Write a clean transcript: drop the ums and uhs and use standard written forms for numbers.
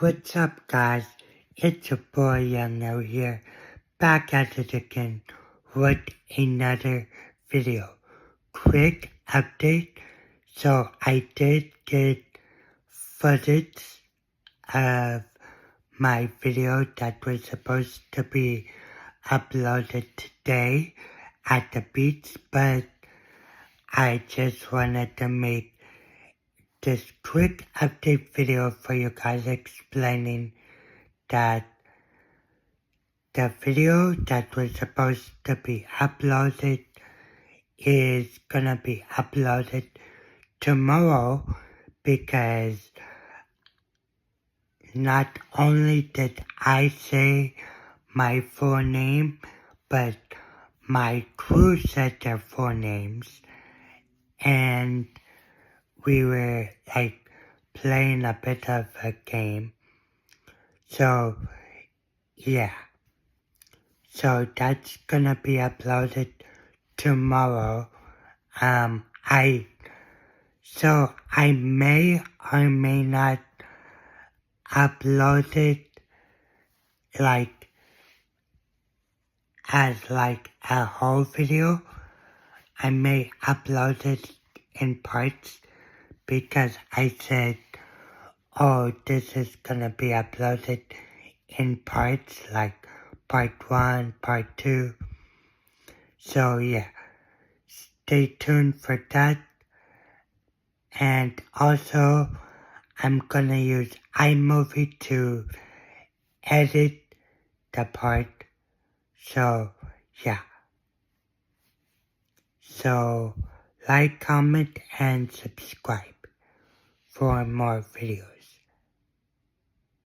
What's up, guys? It's your boy Young Now here, back at it again with another video. Quick update. So I did get footage of my video that was supposed to be uploaded today at the beach, but I just wanted to make this quick update video for you guys explaining that the video that was supposed to be uploaded is gonna be uploaded tomorrow because not only did I say my full name, but my crew said their full names, and we were playing a bit of a game. So yeah, so that's gonna be uploaded tomorrow. I may or may not upload it as a whole video. I may upload it in parts because I said, oh, this is gonna be uploaded in parts, like part 1, part 2. So yeah, stay tuned for that. And also, I'm gonna use iMovie to edit the part. So yeah. So like, comment, and subscribe for more videos.